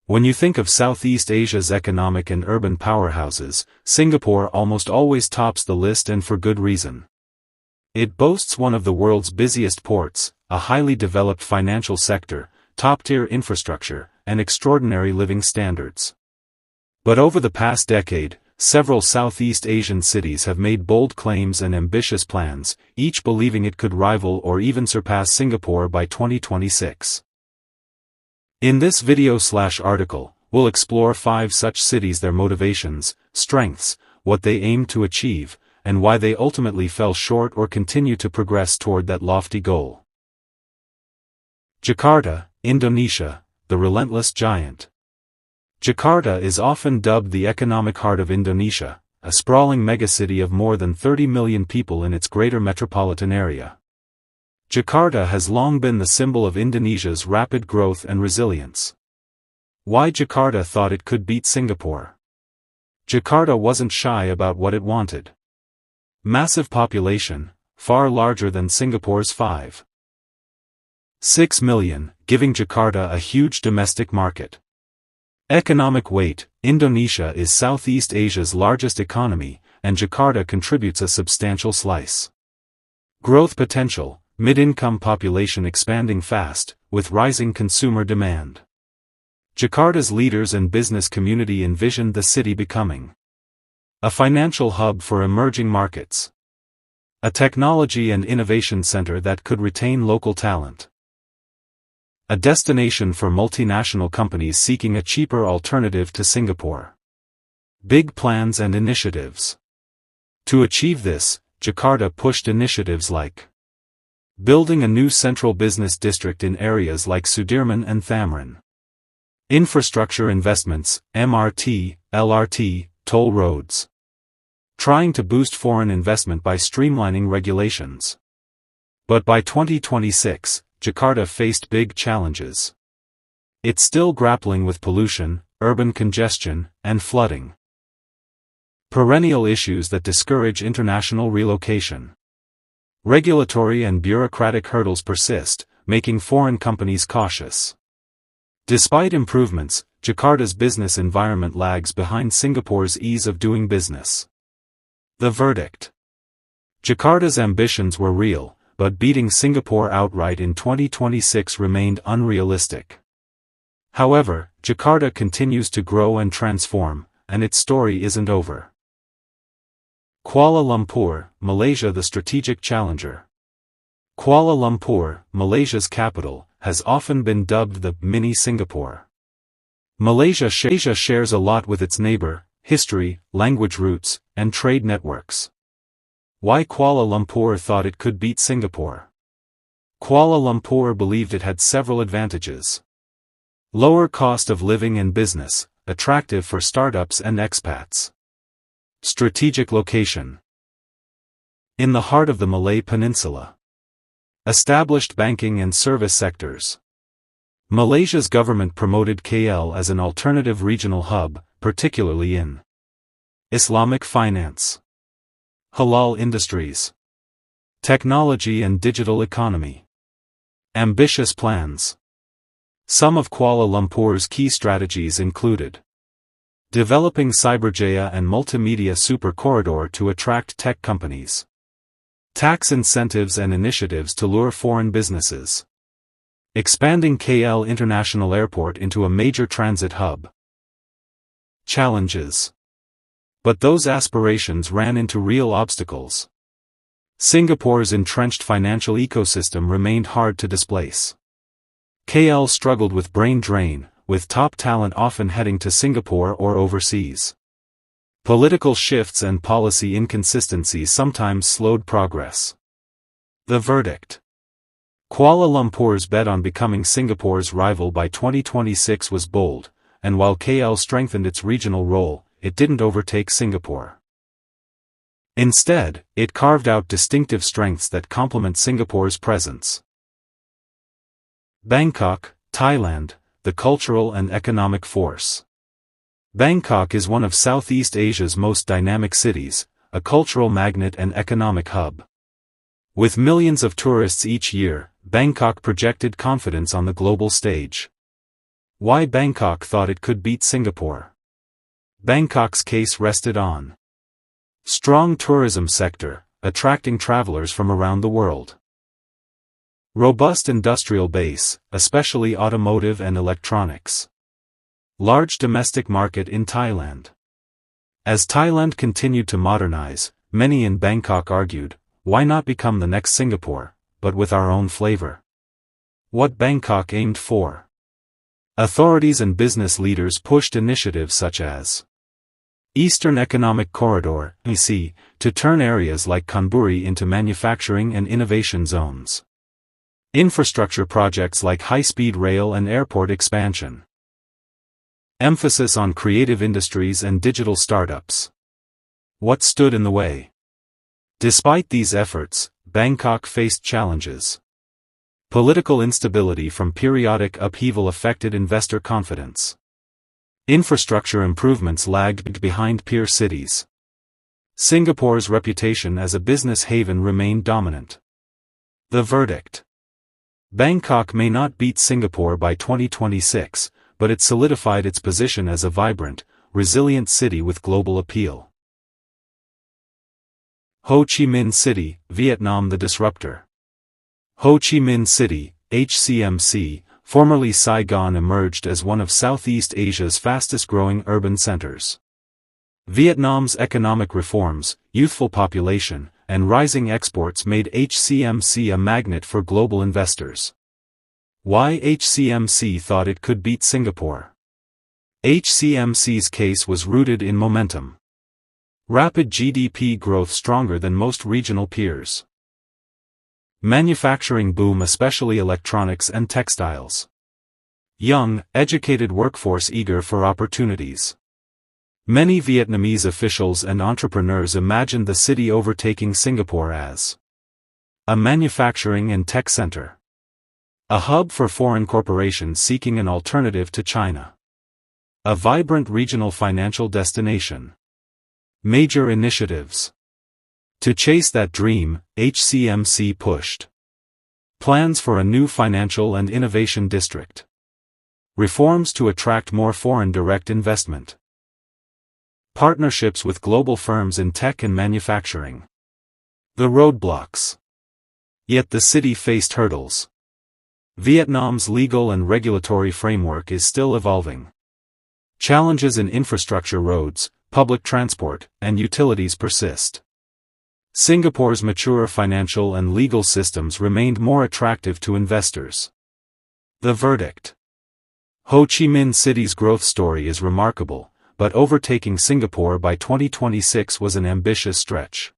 When you think of Southeast Asia's economic and urban powerhouses, Singapore almost always tops the list, and for good reason. It boasts one of the world's busiest ports, a highly developed financial sector, top-tier infrastructure, and extraordinary living standards. But over the past decade, several Southeast Asian cities have made bold claims and ambitious plans, each believing it could rival or even surpass Singapore by 2026. In this video/article, we'll explore 5 such cities, their motivations, strengths, what they aim to achieve, and why they ultimately fell short or continue to progress toward that lofty goal. Jakarta, Indonesia, the relentless giant. Jakarta is often dubbed the economic heart of Indonesia, a sprawling megacity of more than 30 million people in its greater metropolitan area. Jakarta has long been the symbol of Indonesia's rapid growth and resilience. Why Jakarta thought it could beat Singapore? Jakarta wasn't shy about what it wanted. Massive population, far larger than Singapore's 5.6 million, giving Jakarta a huge domestic market. Economic weight, Indonesia is Southeast Asia's largest economy, and Jakarta contributes a substantial slice. Growth potential, mid-income population expanding fast, with rising consumer demand. Jakarta's leaders and business community envisioned the city becoming a financial hub for emerging markets, a technology and innovation center that could retain local talent, a destination for multinational companies seeking a cheaper alternative to Singapore. Big plans and initiatives. To achieve this, Jakarta pushed initiatives like building a new central business district in areas like Sudirman and Thamrin. Infrastructure investments, MRT, LRT, toll roads. Trying to boost foreign investment by streamlining regulations. But by 2026, Jakarta faced big challenges. It's still grappling with pollution, urban congestion, and flooding. Perennial issues that discourage international relocation. Regulatory and bureaucratic hurdles persist, making foreign companies cautious. Despite improvements, Jakarta's business environment lags behind Singapore's ease of doing business. The verdict. Jakarta's ambitions were real, but beating Singapore outright in 2026 remained unrealistic. However, Jakarta continues to grow and transform, and its story isn't over. Kuala Lumpur, Malaysia, the strategic challenger. Kuala Lumpur, Malaysia's capital, has often been dubbed the mini Singapore. Malaysia shares a lot with its neighbor, history, language roots, and trade networks. Why Kuala Lumpur thought it could beat Singapore? Kuala Lumpur believed it had several advantages. Lower cost of living and business, attractive for startups and expats. Strategic location. In the heart of the Malay Peninsula. Established banking and service sectors. Malaysia's government promoted KL as an alternative regional hub, particularly in Islamic finance, halal industries, technology and digital economy. Ambitious plans. Some of Kuala Lumpur's key strategies included developing Cyberjaya and Multimedia Super Corridor to attract tech companies, tax incentives and initiatives to lure foreign businesses, expanding KL International Airport into a major transit hub. Challenges. But those aspirations ran into real obstacles. Singapore's entrenched financial ecosystem remained hard to displace. KL struggled with brain drain, with top talent often heading to Singapore or overseas. Political shifts and policy inconsistencies sometimes slowed progress. The verdict. Kuala Lumpur's bet on becoming Singapore's rival by 2026 was bold, and while KL strengthened its regional role, it didn't overtake Singapore. Instead, it carved out distinctive strengths that complement Singapore's presence. Bangkok, Thailand, the cultural and economic force. Bangkok is one of Southeast Asia's most dynamic cities, a cultural magnet and economic hub. With millions of tourists each year, Bangkok projected confidence on the global stage. Why Bangkok thought it could beat Singapore. Bangkok's case rested on strong tourism sector, attracting travelers from around the world. Robust industrial base, especially automotive and electronics. Large domestic market in Thailand. As Thailand continued to modernize, many in Bangkok argued, why not become the next Singapore, but with our own flavor? What Bangkok aimed for. Authorities and business leaders pushed initiatives such as Eastern Economic Corridor, EC, to turn areas like Chonburi into manufacturing and innovation zones. Infrastructure projects like high-speed rail and airport expansion. Emphasis on creative industries and digital startups. What stood in the way? Despite these efforts, Bangkok faced challenges. Political instability from periodic upheaval affected investor confidence. Infrastructure improvements lagged behind peer cities. Singapore's reputation as a business haven remained dominant. The verdict. Bangkok may not beat Singapore by 2026, but it solidified its position as a vibrant, resilient city with global appeal. Ho Chi Minh City, Vietnam. The disruptor. Ho Chi Minh City, HCMC, formerly Saigon, emerged as one of Southeast Asia's fastest-growing urban centers. Vietnam's economic reforms, youthful population, and rising exports made HCMC a magnet for global investors. Why HCMC thought it could beat Singapore. HCMC's case was rooted in momentum. Rapid GDP growth stronger than most regional peers. Manufacturing boom, especially electronics and textiles. Young, educated workforce eager for opportunities. Many Vietnamese officials and entrepreneurs imagined the city overtaking Singapore as a manufacturing and tech center. A hub for foreign corporations seeking an alternative to China. A vibrant regional financial destination. Major initiatives. To chase that dream, HCMC pushed plans for a new financial and innovation district. Reforms to attract more foreign direct investment. Partnerships with global firms in tech and manufacturing. The roadblocks. Yet the city faced hurdles. Vietnam's legal and regulatory framework is still evolving. Challenges in infrastructure, roads, public transport, and utilities persist. Singapore's mature financial and legal systems remained more attractive to investors. The verdict. Ho Chi Minh City's growth story is remarkable, but overtaking Singapore by 2026 was an ambitious stretch.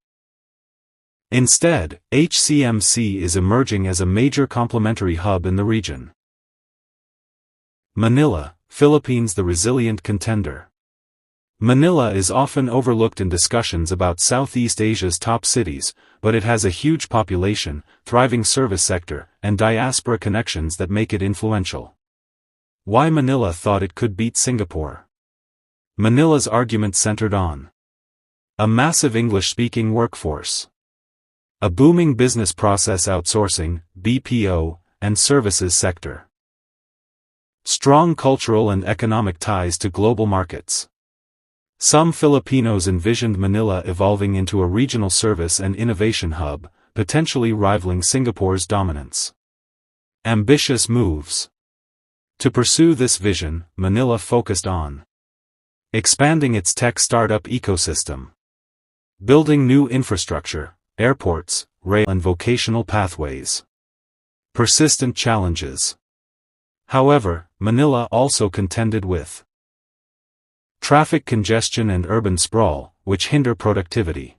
Instead, HCMC is emerging as a major complementary hub in the region. Manila, Philippines. The resilient contender. Manila is often overlooked in discussions about Southeast Asia's top cities, but it has a huge population, thriving service sector, and diaspora connections that make it influential. Why Manila thought it could beat Singapore. Manila's argument centered on a massive English-speaking workforce, a booming business process outsourcing, BPO, and services sector, strong cultural and economic ties to global markets. Some Filipinos envisioned Manila evolving into a regional service and innovation hub, potentially rivaling Singapore's dominance. Ambitious moves. To pursue this vision, Manila focused on expanding its tech startup ecosystem, building new infrastructure, airports, rail and vocational pathways. Persistent challenges. However, Manila also contended with traffic congestion and urban sprawl, which hinder productivity.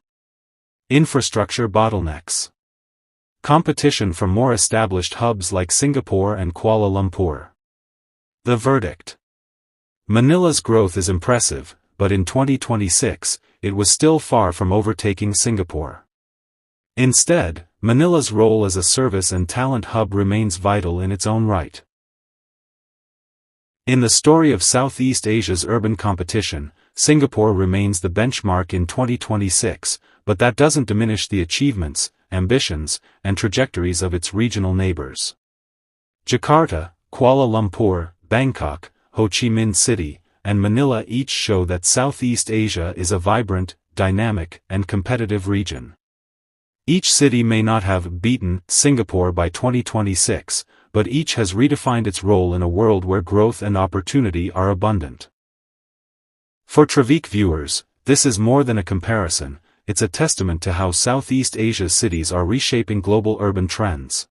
Infrastructure bottlenecks. Competition from more established hubs like Singapore and Kuala Lumpur. The verdict. Manila's growth is impressive, but in 2026, it was still far from overtaking Singapore. Instead, Manila's role as a service and talent hub remains vital in its own right. In the story of Southeast Asia's urban competition, Singapore remains the benchmark in 2026, but that doesn't diminish the achievements, ambitions, and trajectories of its regional neighbors. Jakarta, Kuala Lumpur, Bangkok, Ho Chi Minh City, and Manila each show that Southeast Asia is a vibrant, dynamic, and competitive region. Each city may not have beaten Singapore by 2026, but each has redefined its role in a world where growth and opportunity are abundant. For Travique viewers, this is more than a comparison, it's a testament to how Southeast Asia's cities are reshaping global urban trends.